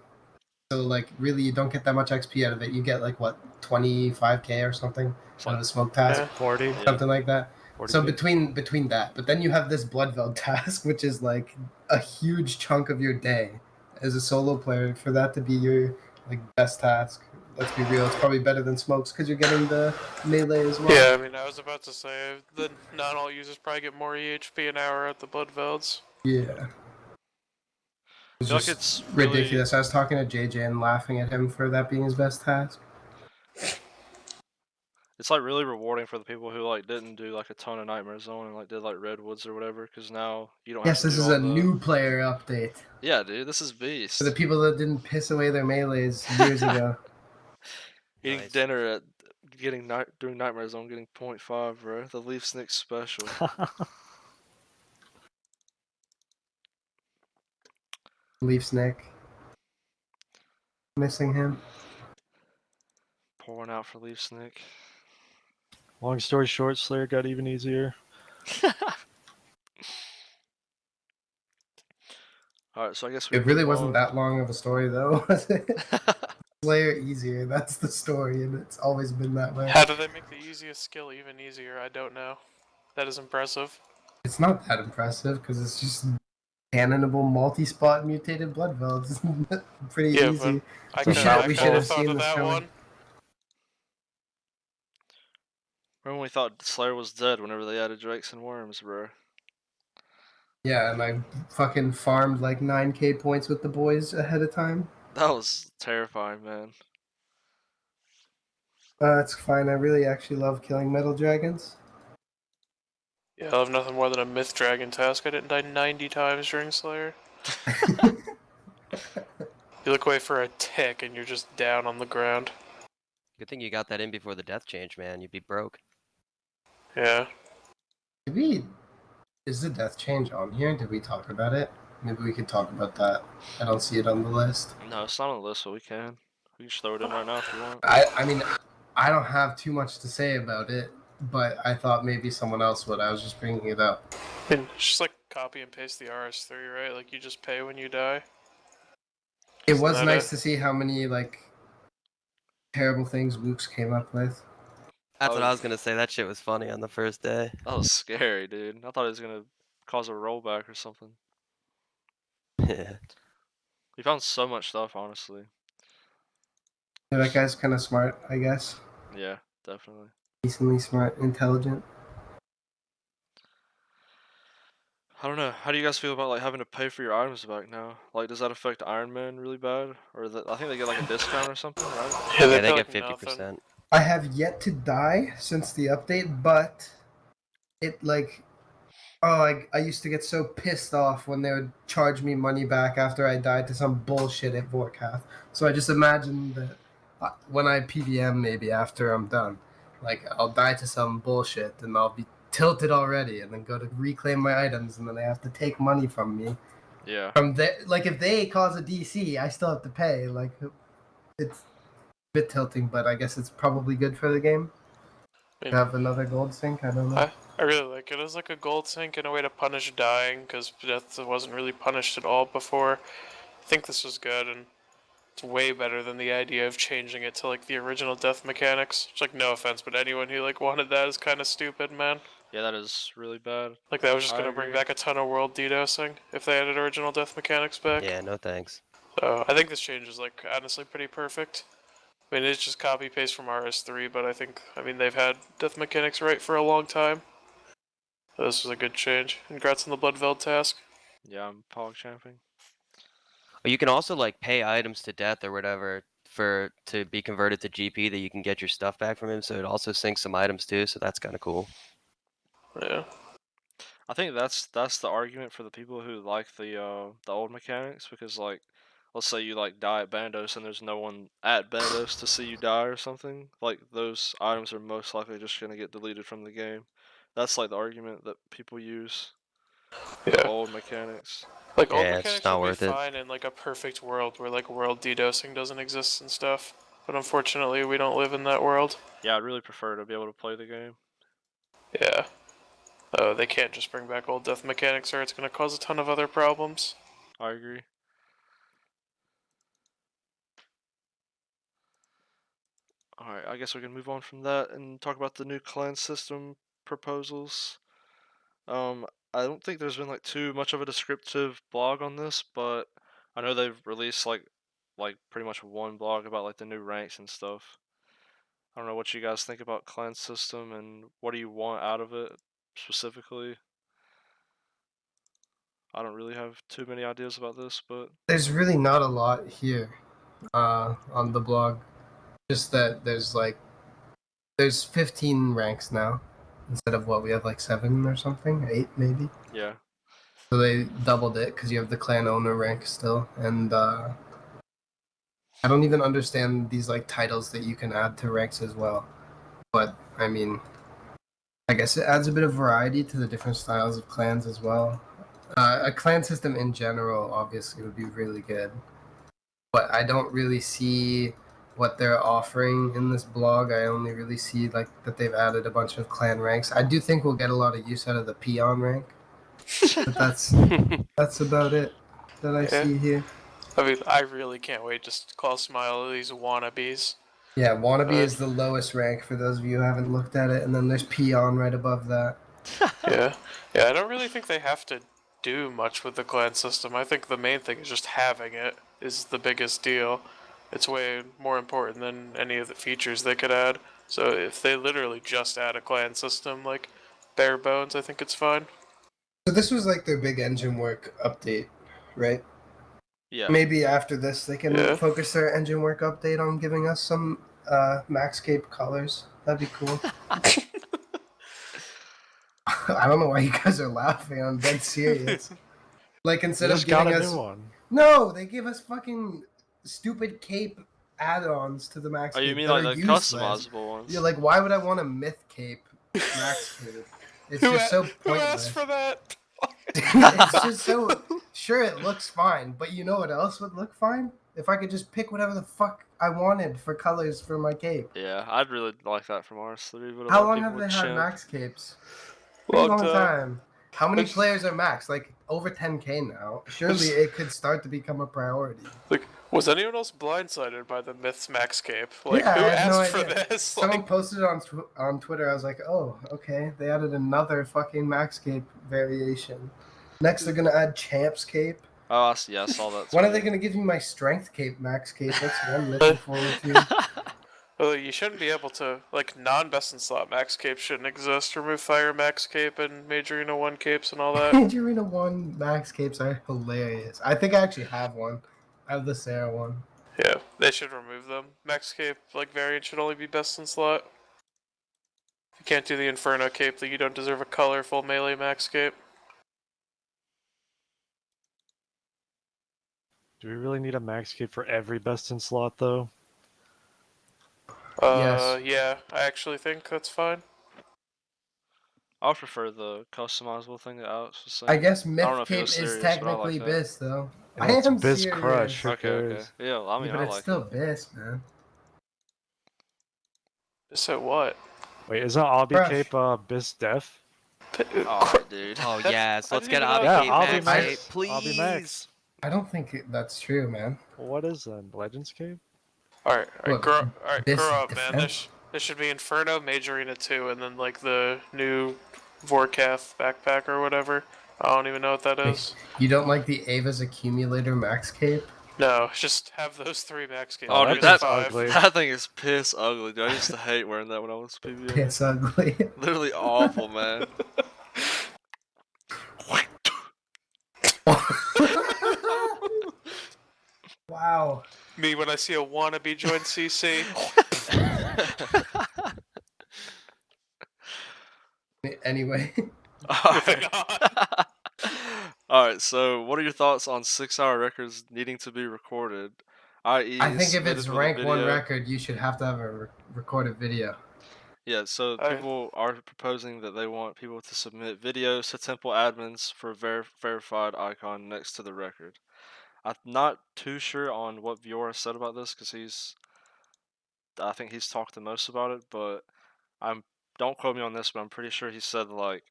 So like really, you don't get that much XP out of it. You get like what 25k or something It's out like of a smoke task, Yeah. 40. Yeah. something like that. 40. So between that, but then you have this Bloodveld task, which is like a huge chunk of your day as a solo player. For that to be your like best task, let's be real, it's probably better than smokes because you're getting the melee as well. Yeah, I mean, I was about to say the non-all users probably get more EHP an hour at the Bloodvelds. Yeah. It's I feel like just it's really ridiculous. I was talking to JJ and laughing at him for that being his best task. It's like really rewarding for the people who like didn't do like a ton of Nightmare Zone and like did like Redwoods or whatever, because now you don't. Yes, have to this do is all a the... new player update. Yeah, dude, this is beast. For the people that didn't piss away their melees years ago. Eating Nice. dinner at doing Nightmare Zone, getting 0.5, bro. The Leaf Snick special. Leaf Snake. Missing him. Pouring out for Leaf Snick. Long story short, Slayer got even easier. Alright, so I guess we It really move wasn't on. that long of a story though, was it? Slayer easier, that's the story, and it's always been that way. How do they make the easiest skill even easier? I don't know. That is impressive. It's not that impressive because it's just cannonable multi-spot mutated Bloodvelds. Pretty Yeah, easy. I We kind should- of we should have thought seen of this that showing. one. Remember when we thought Slayer was dead whenever they added Drakes and Worms, bro? Yeah, and I fucking farmed like 9k points with the boys ahead of time. That was terrifying, man. It's fine. I really actually love killing metal dragons. Yeah, I have nothing more than a Myth Dragon task. I didn't die 90 times during Slayer. You look away for a tick and you're just down on the ground. Good thing you got that in before the death change, man. You'd be broke. Yeah. Is the death change on here? Did we talk about it? Maybe we could talk about that. I don't see it on the list. No, it's not on the list, but we can. We can just throw it in right now if you want. I mean, I don't have too much to say about it, but I thought maybe someone else would. I was just bringing it up. I mean, it's just like copy and paste the RS3, right? Like you just pay when you die. It Isn't was that nice it? to see how many like terrible things Wooks came up with. That's what Oh. I was gonna say. That shit was funny on the first day. That was scary, dude. I thought it was gonna cause a rollback or something. Yeah. We found so much stuff, honestly. Yeah, that guy's kind of smart, I guess. Yeah, definitely. Decently smart, intelligent. I don't know. How do you guys feel about like having to pay for your items back now? Like, does that affect Iron Man really bad? Or I think they get like a discount or something, right? Yeah, they pay, get like, nothing. 50%. I have yet to die since the update, but it like, I used to get so pissed off when they would charge me money back after I died to some bullshit at Vorkath. So I just imagine that when I PVM, maybe after I'm done, like I'll die to some bullshit and I'll be tilted already, and then go to reclaim my items, and then they have to take money from me. Yeah. From there, like if they cause a DC, I still have to pay. Like it's a bit tilting, but I guess it's probably good for the game I to mean, have another gold sink. I don't know. I really like it as like a gold sink in a way to punish dying, because death wasn't really punished at all before. I think this was good, and it's way better than the idea of changing it to like the original death mechanics. Which, like, no offense, but anyone who like wanted that is kind of stupid, man. Yeah, that is really bad. Like that was just I gonna bring agree. back a ton of world DDoSing if they added original death mechanics back. Yeah, no thanks. So I think this change is like honestly pretty perfect. I mean, it's just copy paste from RS3, but I mean they've had death mechanics right for a long time. So this was a good change. Congrats on the Bloodveld task. Yeah, I'm pog champing. But you can also like pay items to death or whatever to be converted to GP that you can get your stuff back from him. So it also syncs some items too. So that's kind of cool. Yeah. I think that's the argument for the people who like the old mechanics, because like, let's say you like die at Bandos and there's no one at Bandos to see you die or something, like those items are most likely just gonna get deleted from the game. That's like the argument that people use for the Yeah. old mechanics. Like old Yeah, it's just mechanics not would be worth it. fine in like a perfect world where like world DDoSing doesn't exist and stuff. But unfortunately, we don't live in that world. Yeah, I'd really prefer to be able to play the game. Yeah. They can't just bring back old death mechanics or it's going to cause a ton of other problems. I agree. Alright, I guess we can move on from that and talk about the new clan system proposals. I don't think there's been like too much of a descriptive blog on this, but I know they've released like pretty much one blog about like the new ranks and stuff. I don't know what you guys think about clan system and what do you want out of it specifically. I don't really have too many ideas about this, but There's really not a lot here on the blog. Just that there's 15 ranks now instead of what we have, like 7 or something, 8 maybe. yeah. So they doubled it because you have the clan owner rank still, and I don't even understand these like titles that you can add to ranks as well. But I mean, I guess it adds a bit of variety to the different styles of clans as well. A clan system in general obviously would be really good, but I don't really see what they're offering in this blog. I only really see like that they've added a bunch of clan ranks. I do think we'll get a lot of use out of the peon rank, but that's about it that I see here. I mean, I really can't wait just to call Smile these wannabes. Yeah, wannabe is the lowest rank for those of you who haven't looked at it, and then there's peon right above that. Yeah. Yeah, I don't really think they have to do much with the clan system. I think the main thing is just having it is the biggest deal. It's way more important than any of the features they could add. So if they literally just add a clan system, like bare bones, I think it's fine. So this was like their big engine work update, right? Yeah. Maybe after this they can Yeah. focus their engine work update on giving us some Maxscape colors. That'd be cool. I don't know why you guys are laughing. I'm dead serious. Like instead They of just got giving a us new one. no, they give us fucking stupid cape add-ons to the Maxscape. Oh, you mean that like are the useless. customizable ones? Yeah, like why would I want a myth cape Maxscape? It's Who just so who pointless. asked for that? It's just so sure it looks fine, but you know what else would look fine? If I could just pick whatever the fuck I wanted for colors for my cape. Yeah, I'd really like that from RS3, but a How lot of long people have they would had chimp. max capes? Pretty Long long time. How many It's- players are max? Like over 10k now. Surely it could start to become a priority. Like, was anyone else blindsided by the Myths Max cape? Like, Yeah, who I had no asked for idea. this? Someone Like, posted it on Twitter. I was like, oh, okay. They added another fucking max cape variation. Next, they're gonna add champs cape. Oh, I saw that. When are they tweet. gonna give me my strength cape, max cape? That's what I'm looking forward to. well, you shouldn't be able to, like, non-best in slot max cape shouldn't exist. Remove fire max cape and Major Arena 1 capes and all that. Major Arena 1 max capes are hilarious. I think I actually have one. I have the Sarah one. Yeah, they should remove them. Max cape, like, variant should only be best in slot. If you can't do the Inferno cape, then you don't deserve a colorful melee max cape. Do we really need a max cape for every best in slot though? Yes. Yeah, I actually think that's fine. I would prefer the customizable thing that Alex was saying. I guess don't know myth if he cape was is serious, but I technically like that. BIS though. And I it's am Biz serious. Crush. Who Okay, okay. cares? Yeah, I mean, but I it's like still it. BIS, man. So what? Wait, isn't Obby Crush. cape Biz Def? Alright, dude. Oh That's- yes, I let's didn't get even Obby know- cape Yeah, Obby max Max. cape, please. Obby Max. I don't think that's true, man. What is that? Legends cape? Alright, Look, grow this up, man. defense- There should be Inferno, Major Arena 2, and then, like, the new Vorkath backpack or whatever. I don't even know what that is. You don't like the Ava's accumulator max cape? No, just have those 3 max capes. Oh, Maybe dude, there's that's 5. ugly. That thing is piss ugly, dude. I used to hate wearing that when I was PBA. It's ugly. Literally awful, man. What Wow. Me when I see a wannabe join CC. Anyway, Moving on. Alright, so what are your thoughts on 6-hour records needing to be recorded? I.e., I think if submitted it's with a rank 1 video. record, you should have to have a recorded video. Yeah, so I- people are proposing that they want people to submit videos to Temple admins for verified icon next to the record. I'm not too sure on what Viora said about this because I think he's talked the most about it, but don't quote me on this, but I'm pretty sure he said like,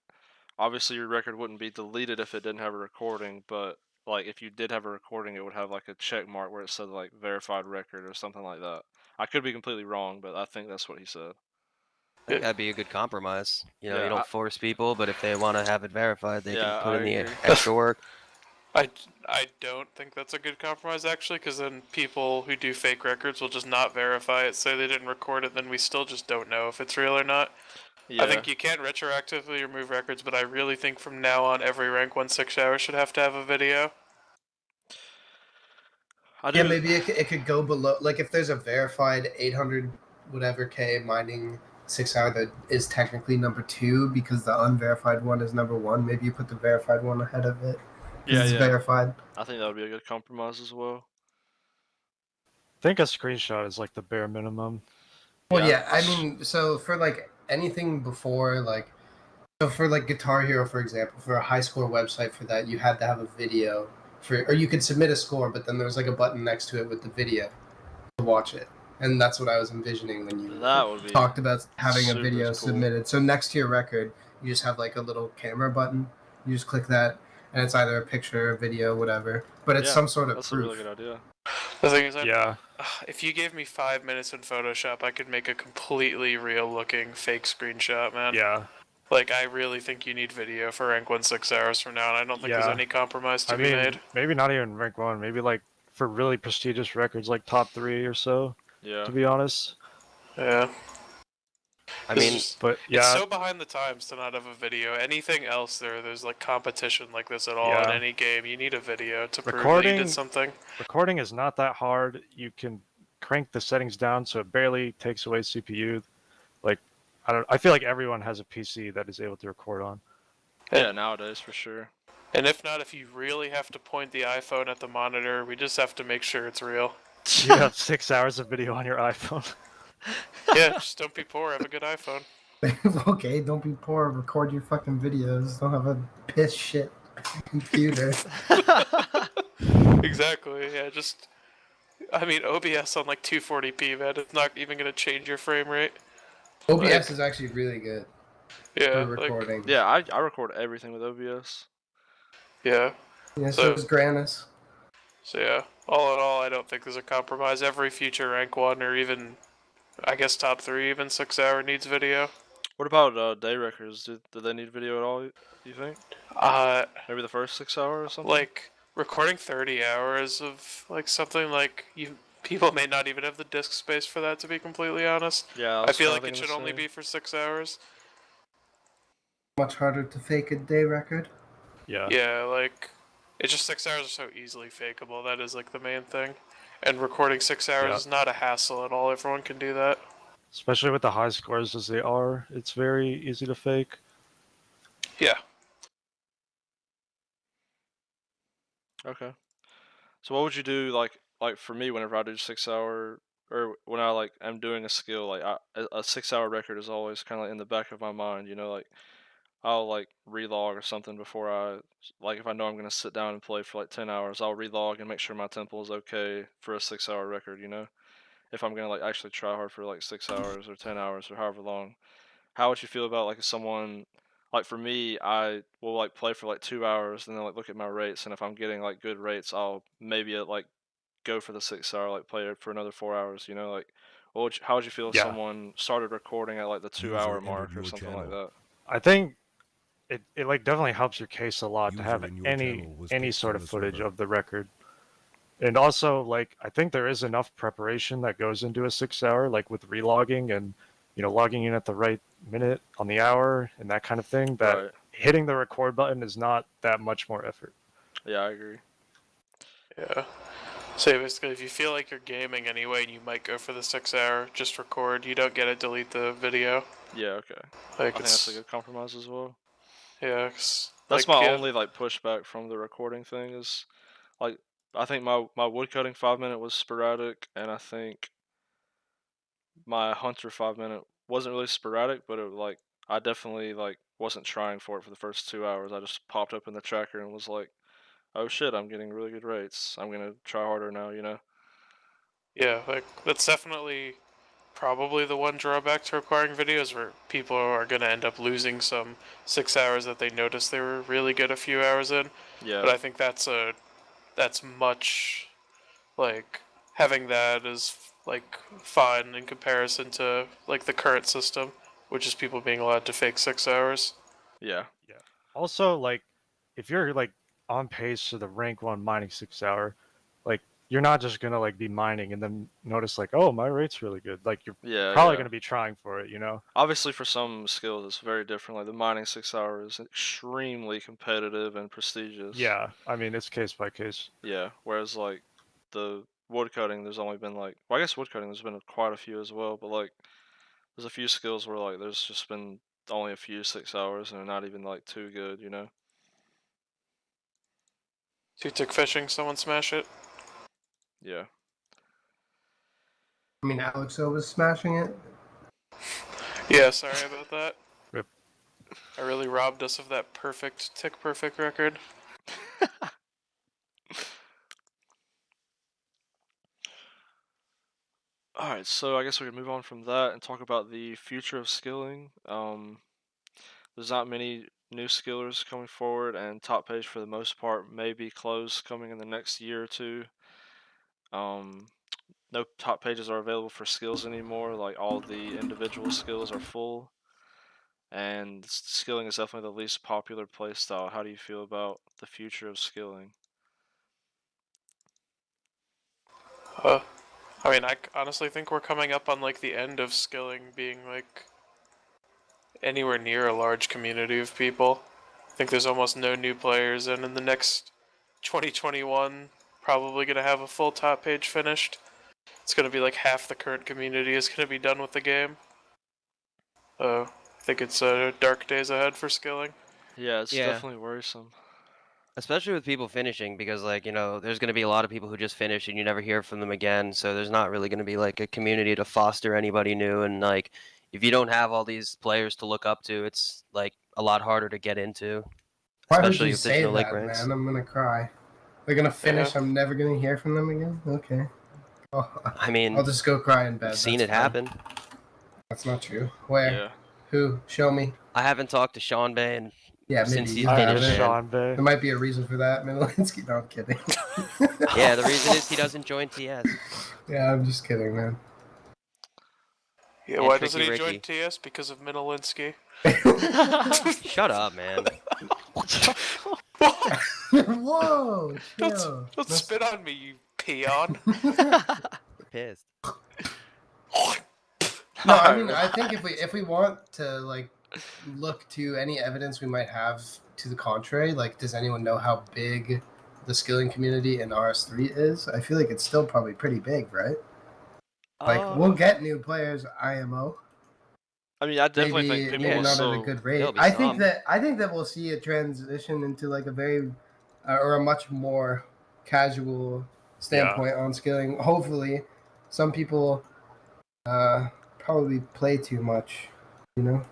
obviously your record wouldn't be deleted if it didn't have a recording, but like if you did have a recording, it would have like a check mark where it said like verified record or something like that. I could be completely wrong, but I think that's what he said. I think that'd be a good compromise. You know, Yeah, you don't force people, but if they want to have it verified, they Yeah, can put I in the agree. extra work. I don't think that's a good compromise actually, because then people who do fake records will just not verify it, say they didn't record it, then we still just don't know if it's real or not. Yeah, I think you can retroactively remove records, but I really think from now on every rank 1 6-hour should have to have a video. Yeah, maybe it could go below. Like if there's a verified 800 whatever K mining 6-hour that is technically number 2 because the unverified one is number 1. Maybe you put the verified one ahead of it because it's verified. I think that would be a good compromise as well. I think a screenshot is like the bare minimum. Well, yeah, I mean, so for like anything before, like, so for like Guitar Hero, for example, for a high score website for that, you had to have a video for, or you could submit a score, but then there was like a button next to it with the video to watch it. And that's what I was envisioning when you That would be talked about having a super video cool. submitted. So next to your record, you just have like a little camera button. You just click that, and it's either a picture, a video, whatever. But it's some sort of That's proof. a really good idea. The thing is, Yeah. if you gave me 5 minutes in Photoshop, I could make a completely real-looking fake screenshot, man. Yeah. Like, I really think you need video for rank 1 6 hours from now, and I don't think there's Yeah. any compromise to I be mean, made. maybe not even rank 1. Maybe like for really prestigious records, like top 3 or so. Yeah. To be honest. Yeah. I mean, but yeah, it's so behind the times to not have a video. Anything else there's like competition like this at all in Yeah. any game. You need a video to prove that you did something. Recording is not that hard. You can crank the settings down so it barely takes away CPU. Like, I feel like everyone has a PC that is able to record on. Yeah, nowadays for sure. And if not, if you really have to point the iPhone at the monitor, we just have to make sure it's real. You have 6 hours of video on your iPhone. Yeah, just don't be poor. Have a good iPhone. Okay, don't be poor. Record your fucking videos. Don't have a piss shit computer. Exactly. Yeah, just. I mean, OBS on like 240p, man. It's not even gonna change your frame rate. OBS is actually really good Yeah, for recording. Yeah, I record everything with OBS. Yeah. Yeah, so does Granis. So yeah, all in all, I don't think there's a compromise. Every future rank 1 or even, I guess top 3, even 6-hour needs video. What about day records? Do they need video at all? You think? Maybe the first 6 hours or something. Like recording 30 hours of like something like people may not even have the disk space for that. To be completely honest. Yeah. I feel like it should only be for 6 hours. Much harder to fake a day record. Yeah. Yeah, like it's just 6 hours are so easily fakeable. That is like the main thing. And recording 6 hours is not a hassle at all. Everyone can do that. Especially with the high scores as they are, it's very easy to fake. Yeah. Okay. So what would you do like for me whenever I do 6 hour or when I like am doing a skill like a 6 hour record is always kind of like in the back of my mind, you know, like I'll like relog or something before like if I know I'm gonna sit down and play for like 10 hours, I'll relog and make sure my tempo is okay for a 6 hour record, you know. If I'm gonna like actually try hard for like 6 hours or 10 hours or however long, how would you feel about like if someone like for me, I will like play for like 2 hours and then like look at my rates, and if I'm getting like good rates, I'll maybe like go for the 6 hour, like play it for another 4 hours, you know, like how would you feel if someone started recording at like the 2 hour mark or something like that? I think it like definitely helps your case a lot to have any sort of footage of the record. And also, like, I think there is enough preparation that goes into a 6 hour, like with relogging and, you know, logging in at the right minute on the hour and that kind of thing, that hitting the record button is not that much more effort. Yeah, I agree. Yeah. So basically, if you feel like you're gaming anyway and you might go for the 6 hour, just record. You don't get to delete the video. Yeah, okay. I Like think that's a good compromise as well. Yeah, 'cause, That's like, my yeah, only like pushback from the recording thing is like I think my woodcutting 5 minute was sporadic, and I think my hunter 5 minute wasn't really sporadic, but it like I definitely like wasn't trying for it for the first 2 hours. I just popped open the tracker and was like, oh shit, I'm getting really good rates. I'm gonna try harder now, you know? yeah, like that's definitely probably the one drawback to recording videos where people are gonna end up losing some 6 hours that they noticed they were really good a few hours in. Yeah. But I think that's much like having that is like fine in comparison to like the current system, which is people being allowed to fake 6 hours. Yeah. Yeah. Also, like, if you're like on pace to the rank 1 mining 6 hour, like you're not just gonna like be mining and then notice like, oh, my rate's really good. Like you're Yeah, probably yeah. gonna be trying for it, you know? Obviously, for some skills, it's very different. Like the mining 6 hour is extremely competitive and prestigious. Yeah. I mean, it's case by case. Yeah. Whereas like the woodcutting, there's only been like, well, I guess woodcutting, there's been quite a few as well. But like, there's a few skills where like there's just been only a few 6 hours and they're not even like too good, you know? Two-tick fishing, someone smash it. Yeah. I mean, Alexo was smashing it. Yeah, sorry about that. Rip. I really robbed us of that tick perfect record. Alright, so I guess we can move on from that and talk about the future of skilling. There's not many new skillers coming forward, and top page for the most part may be closed coming in the next year or two. No top pages are available for skills anymore. Like all the individual skills are full, and skilling is definitely the least popular playstyle. How do you feel about the future of skilling? I mean, I honestly think we're coming up on like the end of skilling being like anywhere near a large community of people. I think there's almost no new players, and in the next 2021, probably gonna have a full top page finished. It's gonna be like half the current community is gonna be done with the game. I think it's dark days ahead for skilling. Yeah, it's Yeah. definitely worrisome. Especially with people finishing, because like, you know, there's going to be a lot of people who just finish and you never hear from them again, so there's not really going to be like a community to foster anybody new, and like if you don't have all these players to look up to, it's like a lot harder to get into. Why would Especially you if there's say no lake that, ranks. man? I'm gonna cry. They're gonna finish. Yeah. I'm never gonna hear from them again. Okay. Oh, I mean, I'll just go cry in bed. I've seen That's it fine. happen. That's not true. Where? Yeah. Who? Show me. I haven't talked to Sean Bay and Yeah, maybe since he's you I have miss it. finished, man. Sean Bay. There might be a reason for that, Milinsky. No, I'm kidding. Yeah, the reason is he doesn't join TS. Yeah, I'm just kidding, man. Yeah, And why Tricky doesn't he join Ricky. TS? Because of Minolinsky. Shut up, man. Whoa, Don't chill. spit on me, you peon. Pissed. No, I mean, I think if we want to like look to any evidence we might have to the contrary, like, does anyone know how big the skilling community in RS3 is? I feel like it's still probably pretty big, right? Like, we'll get new players, IMO. I mean, I definitely Maybe, think people maybe will not still. at a good rate. There'll be I think some. that we'll see a transition into like a very or a much more casual standpoint on skilling. Hopefully, some people probably play too much, you know.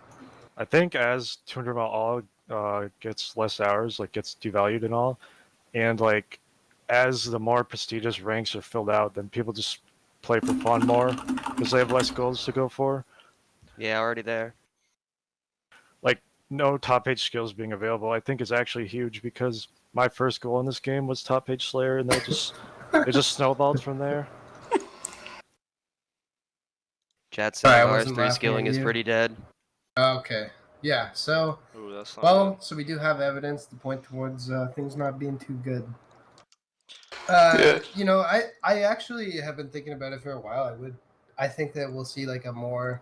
I think as 200 mile all gets less hours, like gets devalued and all, and like as the more prestigious ranks are filled out, then people just play for fun more because they have less goals to go for. Yeah, already there. Like no top page skills being available, I think is actually huge because my first goal in this game was top page Slayer, and it just snowballed from there. Chat Sorry, I saying wasn't RS3 laughing skilling at is you. pretty dead. Okay. Yeah. So, Ooh, that's not well, good. so we do have evidence to point towards things not being too good. Yeah. You know, I actually have been thinking about it for a while. I think that we'll see like a more,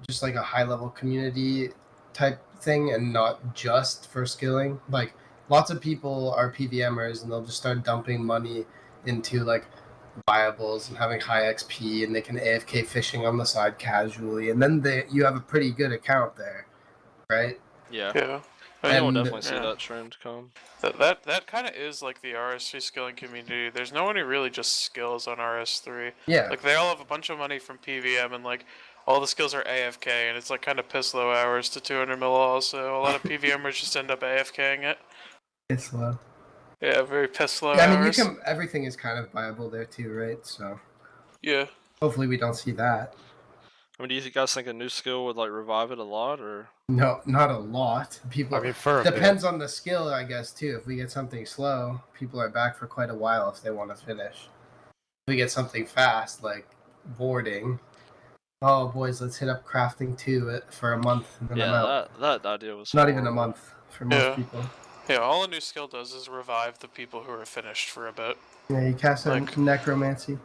just like a high level community type thing, and not just for skilling. Like lots of people are PVMers, and they'll just start dumping money into like viables and having high XP, and they can AFK fishing on the side casually, and then you have a pretty good account there, right? Yeah. Yeah. I mean, we'll And- definitely see Yeah. that trend come. That kind of is like the RS3 skilling community. There's no one who really just skills on RS3. Yeah. Like they all have a bunch of money from PVM, and like all the skills are AFK, and it's like kind of piss low hours to 200 mil. So a lot of PVMers just end up AFKing it. It's low. Yeah, very piss low Yeah, I mean, hours. everything is kind of viable there too, right? So Yeah. hopefully we don't see that. I mean, do you guys think a new skill would like revive it a lot, or? No, not a lot. People. I mean, for a bit. Depends on the skill, I guess, too. If we get something slow, people are back for quite a while if they want to finish. If we get something fast, like boarding, oh, boys, let's hit up crafting 2 for a month, and then I'm out. that idea was Not even a horrible. month for most Yeah. people. Yeah, all a new skill does is revive the people who are finished for a bit. Yeah, you cast a Like- necromancy.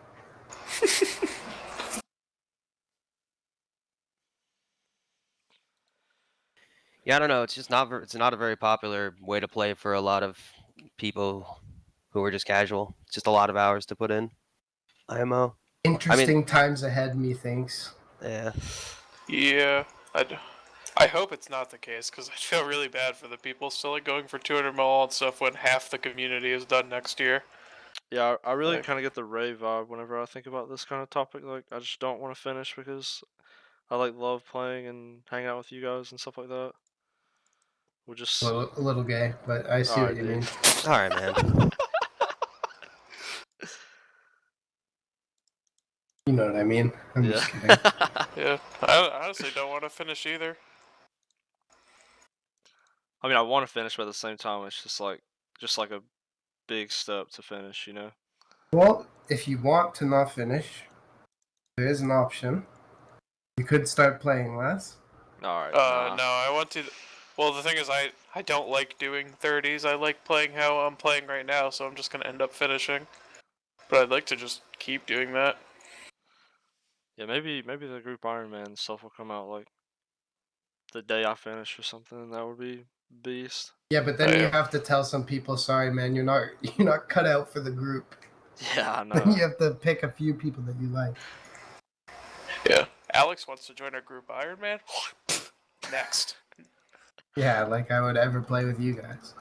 Yeah, I don't know. It's just not. It's not a very popular way to play for a lot of people who are just casual. It's just a lot of hours to put in. IMO. Interesting times ahead, methinks. Yeah. Yeah, I hope it's not the case, because I feel really bad for the people still like going for 200 mil and stuff when half the community is done next year. Yeah, I really Like- kind of get the Ray vibe whenever I think about this kind of topic. Like, I just don't want to finish because I like love playing and hanging out with you guys and stuff like that. We'll just. A little gay, but I see what Alright, you dude. mean. All right, man. You know what I mean. I'm just kidding. Yeah, I honestly don't want to finish either. I mean, I want to finish, but at the same time, it's just like a big step to finish, you know. Well, if you want to not finish, there is an option. You could start playing less. All right. No, I want to. Well, the thing is, I don't like doing 30s. I like playing how I'm playing right now, so I'm just gonna end up finishing. But I'd like to just keep doing that. Yeah, maybe the group Ironman stuff will come out like the day I finish or something. That would be beast. Yeah, but then Oh, you yeah. have to tell some people, sorry, man, you're not cut out for the group. Yeah, I Then you know. have to pick a few people that you like. Yeah. Alex wants to join our group Iron Man. Next. Yeah, like I would ever play with you guys.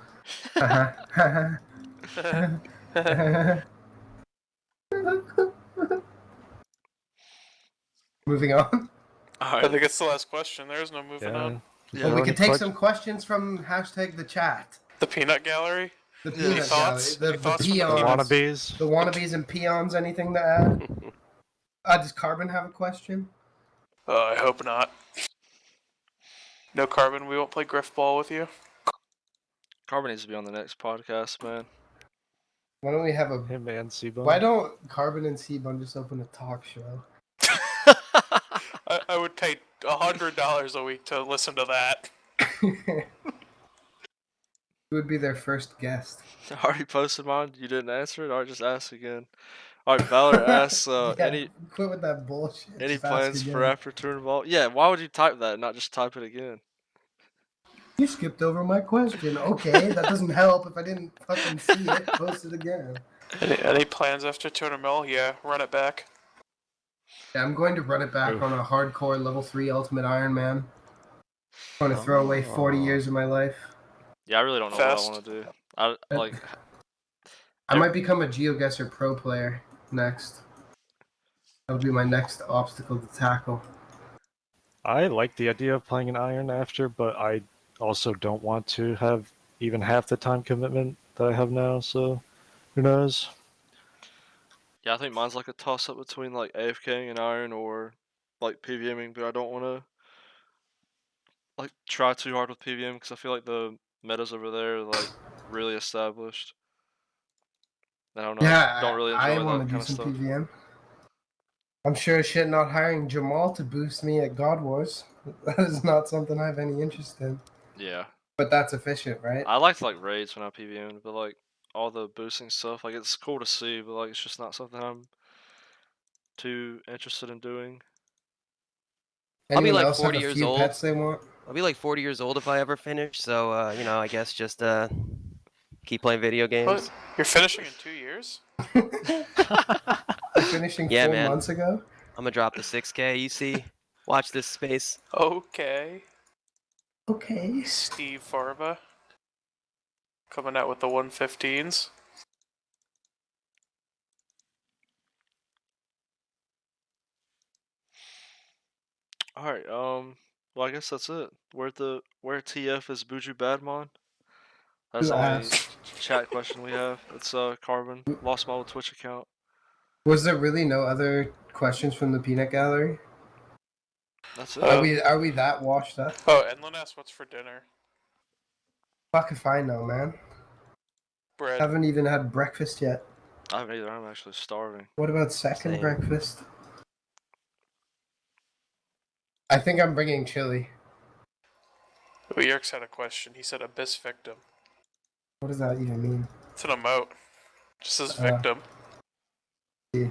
Moving on. All I right. think it's the last question. There's no moving Yeah. on. Yeah. Well, we any could take ques- some questions from hashtag the chat. The peanut gallery. The Yeah. peanut Any thoughts? gallery, Any the thoughts from the peons, Wannabes. the wannabes and peons. Anything to add? Does Carbon have a question? I hope not. No Carbon, we won't play Griff Ball with you. Carbon needs to be on the next podcast, man. Why don't we have a? Him and Seabone. Why don't Carbon and Seabone just open a talk show? I would pay $100 a week to listen to that. Who would be their first guest? I already posted mine. You didn't answer it. Alright, just ask again. Alright, Valor asks Yeah, any quit with that bullshit. Just ask plans for again. after tournament ball? Yeah, why would you type that and not just type it again? You skipped over my question. Okay, that doesn't help if I didn't fucking see it. Post it again. Any plans after 200 mil? Yeah, run it back. Yeah, I'm going to run it back Oof. on a hardcore level 3 Ultimate Iron Man. I'm going to throw away 40 years of my life. Yeah, I really don't know Fast. what I want to do. I like I might become a GeoGuessr pro player next. That'll be my next obstacle to tackle. I like the idea of playing an Iron after, but I also don't want to have even half the time commitment that I have now, so who knows? yeah, I think mine's like a toss up between like AFKing and Iron or like PVMing, but I don't want to like try too hard with PVM because I feel like the metas over there are like really established. I don't know. Yeah, don't really I enjoy want that to do kind of some stuff. PVM. I'm sure as shit not hiring Jamal to boost me at God Wars. That is not something I have any interest in. Yeah, But that's efficient, right? I liked like raids when I PVM'd, but like all the boosting stuff, like it's cool to see, but like it's just not something I'm too interested in doing. I'll be, Anyone like, else have 40 a years few old. pets they want? I'll be like 40 years old if I ever finish. So I guess just Keep playing video games. What? You're finishing in 2 years? Finishing Yeah, 4 man. months ago. I'm gonna drop the 6K. You see? Watch this space. Okay. Okay. Steve Farva. Coming out with the 115s. Alright, well I guess that's it. Where TF is Buju Badmon? That's Who the only asked? chat question we have. It's Carbon. Lost my old Twitch account. Was there really no other questions from the peanut gallery? That's it. Are we that washed up? Oh, Enlin asked what's for dinner. Fuck if I know, man. Bread. Haven't even had breakfast yet. I haven't either. I'm actually starving. What about second Same. breakfast? I think I'm bringing chili. Yerks had a question. He said abyss victim. What does that even mean? It's an emote. Just says victim. Yeah.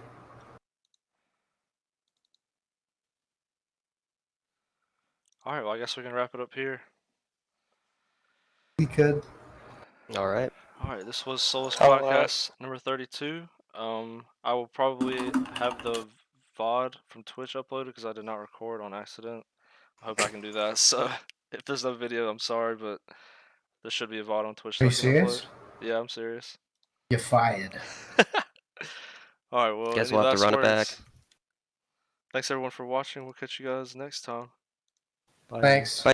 Alright, well I guess we can wrap it up here. We could. All right. Alright, this was Solace Alright. Podcast number 32. I will probably have the VOD from Twitch uploaded because I did not record on accident. I hope I can do that. So if there's no video, I'm sorry, but there should be a VOD on Twitch. Are that you I can serious? upload. Yeah, I'm serious. You're fired. Alright, well, Guess any we'll have to last run it back. words? Thanks everyone for watching. We'll catch you guys next time. Bye. Thanks. Bye.